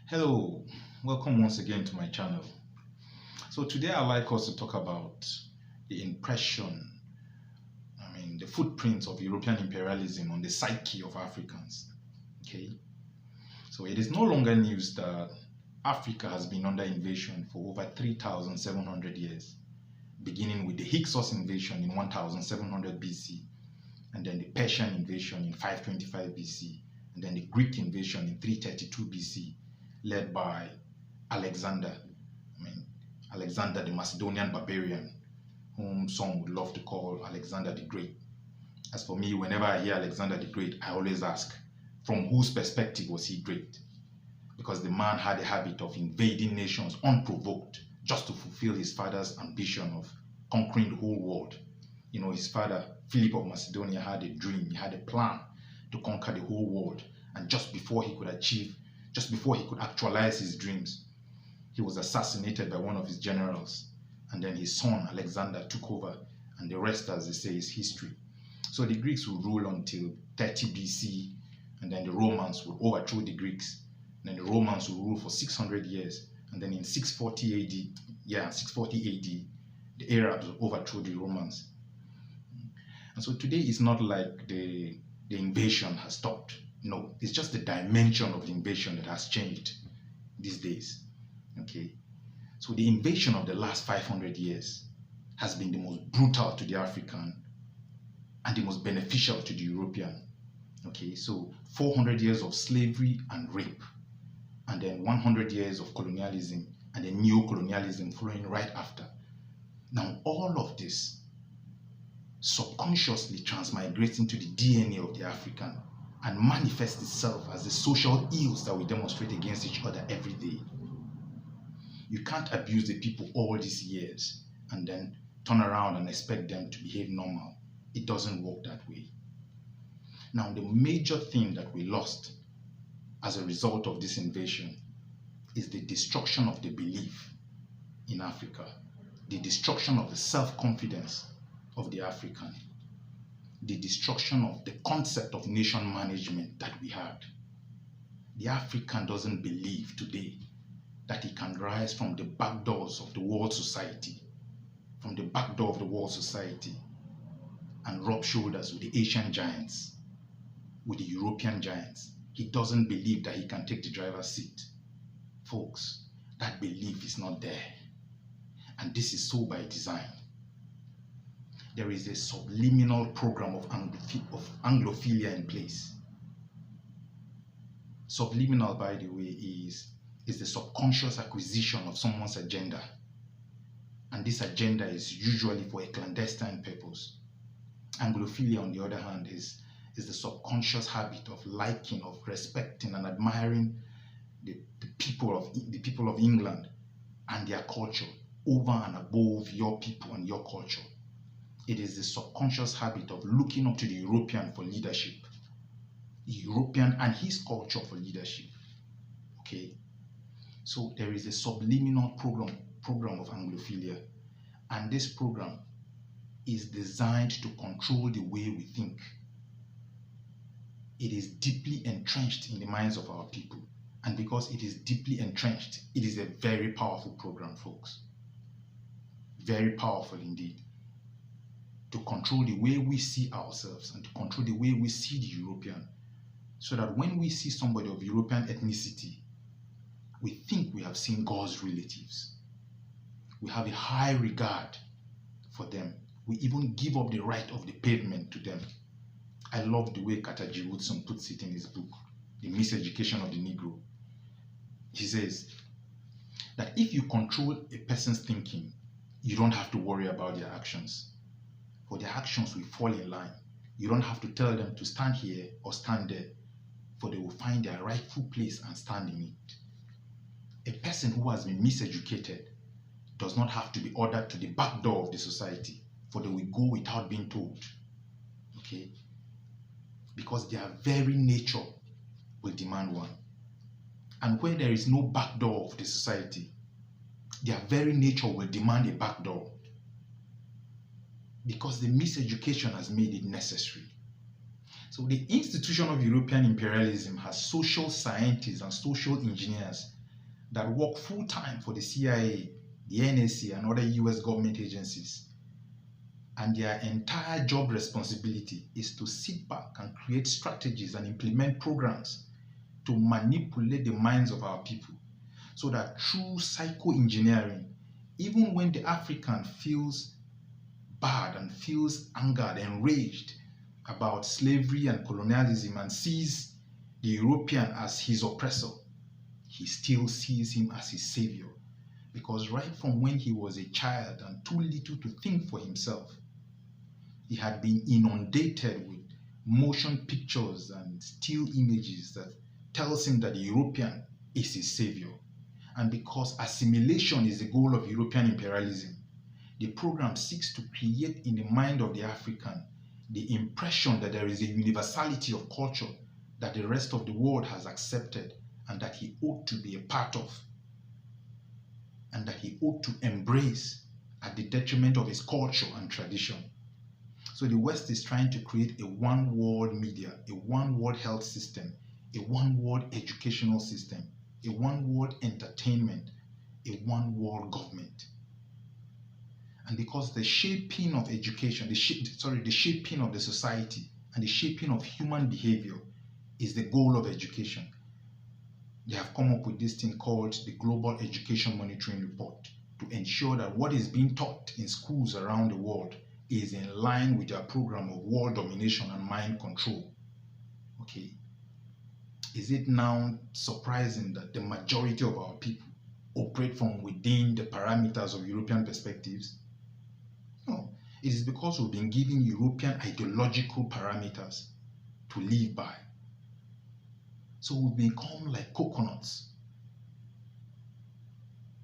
Hello, welcome once again to my channel. So today I'd like us to talk about the impression, the footprints of European imperialism on the psyche of Africans. Okay, so it is no longer news that Africa has been under invasion for over 3,700 years, beginning with the Hyksos invasion in 1700 BC, and then the Persian invasion in 525 BC, and then the Greek invasion in 332 BC, led by Alexander. Alexander the Macedonian barbarian, whom some would love to call Alexander the Great. As for me, whenever I hear Alexander the Great, I always ask, from whose perspective was he great? Because the man had a habit of invading nations unprovoked, just to fulfill his father's ambition of conquering the whole world. You know, his father, Philip of Macedonia, had a dream, he had a plan to conquer the whole world. And just before he could actualize his dreams, he was assassinated by one of his generals. And then his son, Alexander, took over. And the rest, as they say, is history. So the Greeks would rule until 30 BC. And then the Romans would overthrow the Greeks. And then the Romans would rule for 600 years. And then in 640 AD, the Arabs would overthrow the Romans. And so today is not like the invasion has stopped. No, it's just the dimension of the invasion that has changed these days. Okay, so the invasion of the last 500 years has been the most brutal to the African and the most beneficial to the European. Okay, so 400 years of slavery and rape, and then 100 years of colonialism, and then neo-colonialism following right after. Now, all of this subconsciously transmigrates into the DNA of the African and manifests itself as the social ills that we demonstrate against each other every day. You can't abuse the people all these years and then turn around and expect them to behave normal. It doesn't work that way. Now, the major thing that we lost as a result of this invasion is the destruction of the belief in Africa, the destruction of the self-confidence of the African, the destruction of the concept of nation management that we had. The African doesn't believe today that he can rise from the back doors of the world society, and rub shoulders with the Asian giants, with the European giants. He doesn't believe that he can take the driver's seat. Folks, that belief is not there. And this is so by design. There is a subliminal program of Anglophilia in place. Subliminal, by the way, is the subconscious acquisition of someone's agenda. And this agenda is usually for a clandestine purpose. Anglophilia, on the other hand, is the subconscious habit of liking, of respecting and admiring the people of England and their culture over and above your people and your culture. It is the subconscious habit of looking up to the European for leadership, the European and his culture for leadership. Okay, so there is a subliminal program of Anglophilia, and this program is designed to control the way we think. It is deeply entrenched in the minds of our people, and because it is deeply entrenched, it is a very powerful program, folks. Very powerful indeed. To control the way we see ourselves and to control the way we see the European, so that when we see somebody of European ethnicity, we think we have seen God's relatives. We have a high regard for them. We even give up the right of the pavement to them. I love the way Kataji Woodson puts it in his book, The Miseducation of the Negro. He says that if you control a person's thinking, you don't have to worry about their actions. For their actions will fall in line. You don't have to tell them to stand here or stand there, for they will find their rightful place and stand in it. A person who has been miseducated does not have to be ordered to the back door of the society, for they will go without being told. Okay? Because their very nature will demand one. And where there is no back door of the society, their very nature will demand a back door. Because the miseducation has made it necessary. So the institution of European imperialism has social scientists and social engineers that work full-time for the CIA, the NSA, and other US government agencies. And their entire job responsibility is to sit back and create strategies and implement programs to manipulate the minds of our people, so that through psycho-engineering, even when the African feels bad and feels angered, enraged about slavery and colonialism and sees the European as his oppressor, he still sees him as his savior. Because right from when he was a child and too little to think for himself, he had been inundated with motion pictures and still images that tells him that the European is his savior. And because assimilation is the goal of European imperialism, the program seeks to create in the mind of the African the impression that there is a universality of culture that the rest of the world has accepted and that he ought to be a part of, and that he ought to embrace at the detriment of his culture and tradition. So the West is trying to create a one-world media, a one-world health system, a one-world educational system, a one-world entertainment, a one-world government. And because the shaping of education, the shaping of the society and the shaping of human behavior is the goal of education, they have come up with this thing called the Global Education Monitoring Report to ensure that what is being taught in schools around the world is in line with their program of world domination and mind control. Okay. Is it now surprising that the majority of our people operate from within the parameters of European perspectives? No, it is because we've been given European ideological parameters to live by. So we become like coconuts.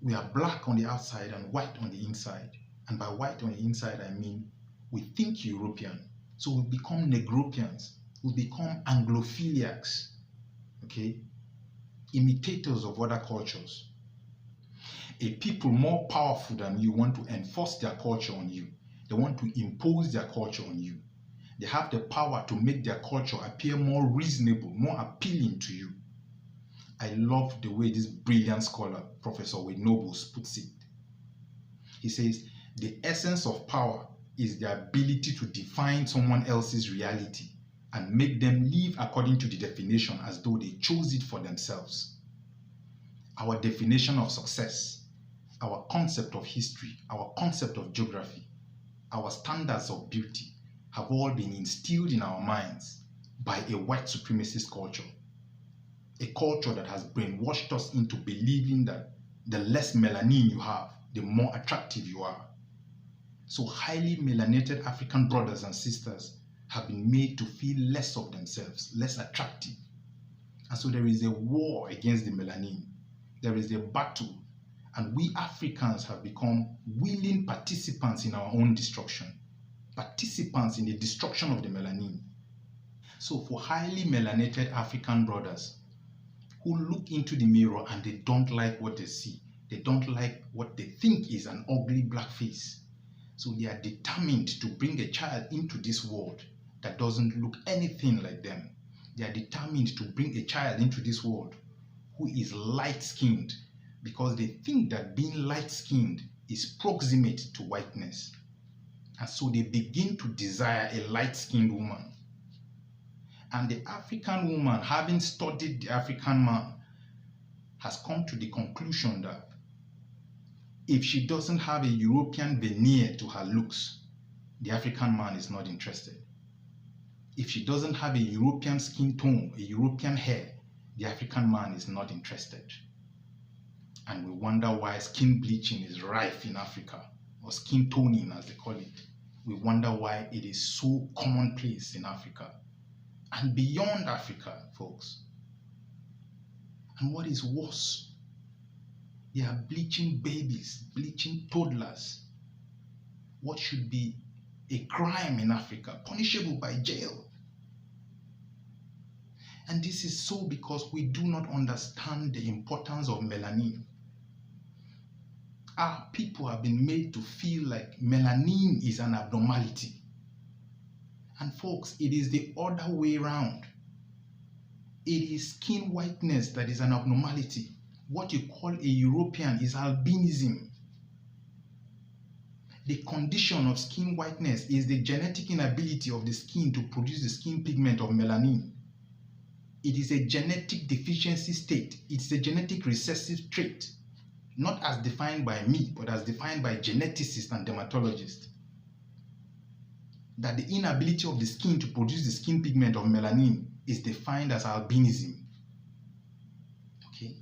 We are black on the outside and white on the inside. And by white on the inside, I mean we think European. So we become Negropians. We become Anglophiliacs. Okay? Imitators of other cultures. A people more powerful than you want to enforce their culture on you. They want to impose their culture on you. They have the power to make their culture appear more reasonable, more appealing to you. I love the way this brilliant scholar, Professor Wade Nobles, puts it. He says, the essence of power is the ability to define someone else's reality and make them live according to the definition as though they chose it for themselves. Our definition of success, our concept of history, our concept of geography, our standards of beauty have all been instilled in our minds by a white supremacist culture. A culture that has brainwashed us into believing that the less melanin you have, the more attractive you are. So highly melanated African brothers and sisters have been made to feel less of themselves, less attractive. And so there is a war against the melanin. There is a battle. And we Africans have become willing participants in our own destruction, participants in the destruction of the melanin. So for highly melanated African brothers who look into the mirror and they don't like what they see, they don't like what they think is an ugly black face, so they are determined to bring a child into this world that doesn't look anything like them. They are determined to bring a child into this world who is light-skinned, because they think that being light-skinned is proximate to whiteness. And so they begin to desire a light-skinned woman. And the African woman, having studied the African man, has come to the conclusion that if she doesn't have a European veneer to her looks, the African man is not interested. If she doesn't have a European skin tone, a European hair, the African man is not interested. And we wonder why skin bleaching is rife in Africa, or skin toning as they call it. We wonder why it is so commonplace in Africa and beyond Africa, folks. And what is worse, they are bleaching babies, bleaching toddlers. What should be a crime in Africa, punishable by jail. And this is so because we do not understand the importance of melanin. Our people have been made to feel like melanin is an abnormality. And folks, it is the other way around. It is skin whiteness that is an abnormality. What you call a European is albinism. The condition of skin whiteness is the genetic inability of the skin to produce the skin pigment of melanin. It is a genetic deficiency state. It's a genetic recessive trait, not as defined by me, but as defined by geneticists and dermatologists. That the inability of the skin to produce the skin pigment of melanin is defined as albinism. Okay?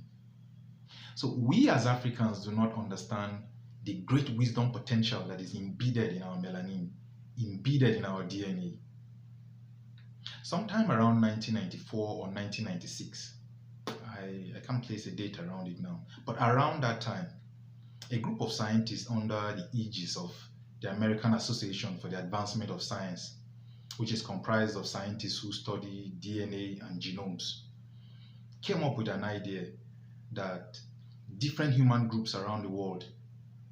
So we as Africans do not understand the great wisdom potential that is embedded in our melanin, embedded in our DNA. Sometime around 1994 or 1996, I can't place a date around it now, but around that time, a group of scientists under the aegis of the American Association for the Advancement of Science, which is comprised of scientists who study DNA and genomes, came up with an idea that different human groups around the world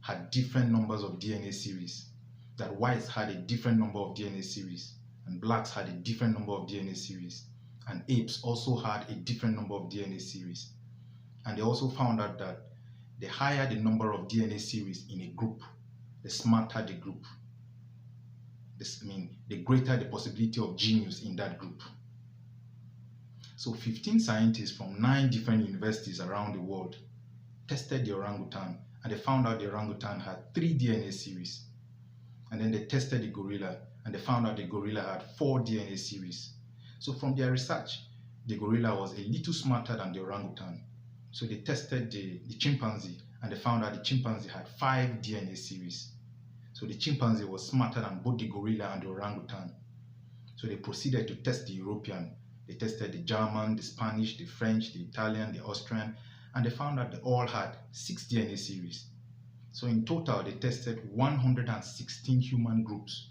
had different numbers of DNA series, that whites had a different number of DNA series, and blacks had a different number of DNA series, and apes also had a different number of DNA series. And they also found out that the higher the number of DNA series in a group, the smarter the group. The greater the possibility of genius in that group. So 15 scientists from 9 different universities around the world tested the orangutan, and they found out the orangutan had 3 DNA series. And then they tested the gorilla, and they found out the gorilla had 4 DNA series. So from their research, the gorilla was a little smarter than the orangutan. So they tested the chimpanzee, and they found out the chimpanzee had 5 DNA series. So the chimpanzee was smarter than both the gorilla and the orangutan. So they proceeded to test the European. They tested the German, the Spanish, the French, the Italian, the Austrian, and they found that they all had 6 DNA series. So in total, they tested 116 human groups.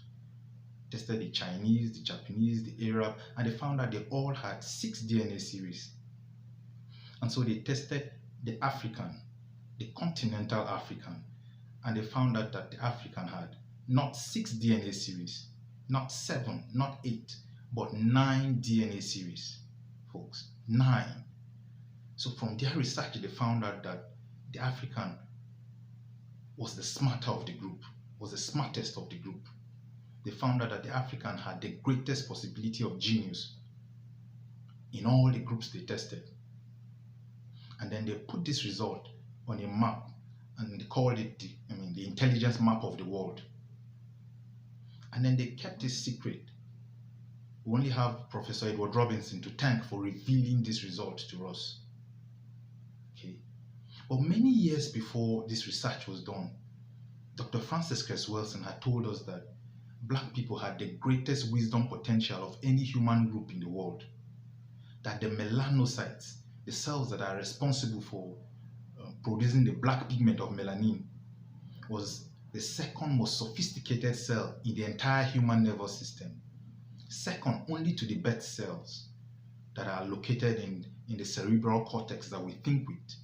Tested the Chinese, the Japanese, the Arab, and they found that they all had 6 DNA series. And so they tested the African, the continental African, and they found out that the African had not 6 DNA series, not 7, not 8, but 9 DNA series, folks, 9. So from their research, they found out that the African was the smarter of the group, was the smartest of the group. They found out that the African had the greatest possibility of genius in all the groups they tested. And then they put this result on a map, and they called it the intelligence map of the world. And then they kept it secret. We only have Professor Edward Robinson to thank for revealing this result to us. Okay. But many years before this research was done, Dr. Francis Cress Wilson had told us that black people had the greatest wisdom potential of any human group in the world. That the melanocytes, the cells that are responsible for producing the black pigment of melanin, was the second most sophisticated cell in the entire human nervous system, second only to the beta cells that are located in the cerebral cortex that we think with.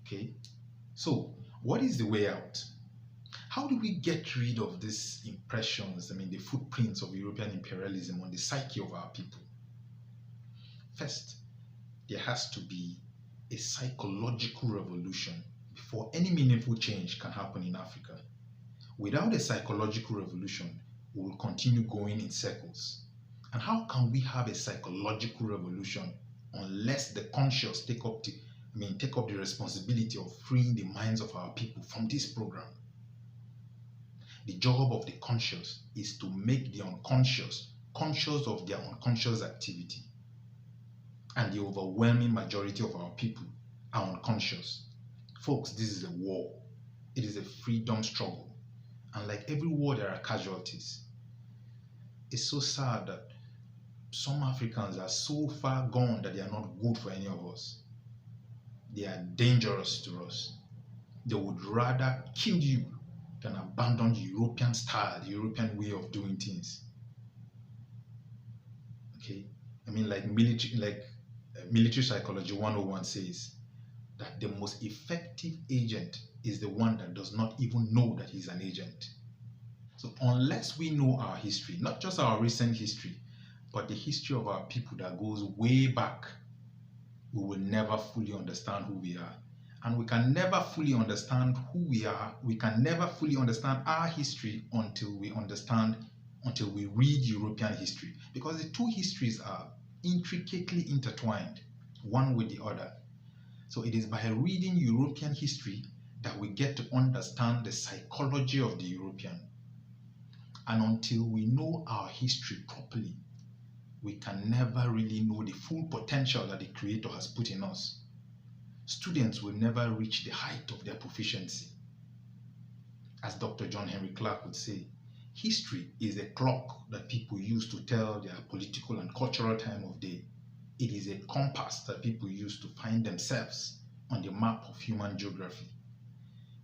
Okay, so what is the way out? How do we get rid of these impressions, the footprints of European imperialism on the psyche of our people? First, there has to be a psychological revolution before any meaningful change can happen in Africa. Without a psychological revolution, we will continue going in circles. And how can we have a psychological revolution unless the conscious take up the responsibility of freeing the minds of our people from this program? The job of the conscious is to make the unconscious conscious of their unconscious activity. And the overwhelming majority of our people are unconscious. Folks, this is a war. It is a freedom struggle. And like every war, there are casualties. It's so sad that some Africans are so far gone that they are not good for any of us. They are dangerous to us. They would rather kill you than abandon the European style, the European way of doing things. Okay? Military Psychology 101 says that the most effective agent is the one that does not even know that he's an agent. So unless we know our history, not just our recent history, but the history of our people that goes way back, we will never fully understand who we are. And we can never fully understand who we are. We can never fully understand our history until we read European history. Because the two histories are intricately intertwined, one with the other. So it is by reading European history that we get to understand the psychology of the European. And until we know our history properly, we can never really know the full potential that the Creator has put in us. Students will never reach the height of their proficiency. As Dr. John Henry Clark would say, history is a clock that people use to tell their political and cultural time of day. It is a compass that people use to find themselves on the map of human geography.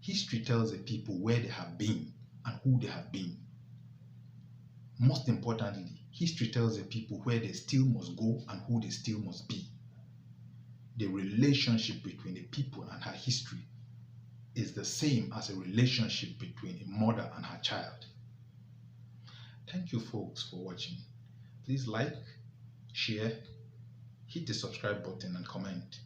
History tells the people where they have been and who they have been. Most importantly, history tells the people where they still must go and who they still must be. The relationship between a people and her history is the same as a relationship between a mother and her child. Thank you folks for watching. Please like, share, hit the subscribe button and comment.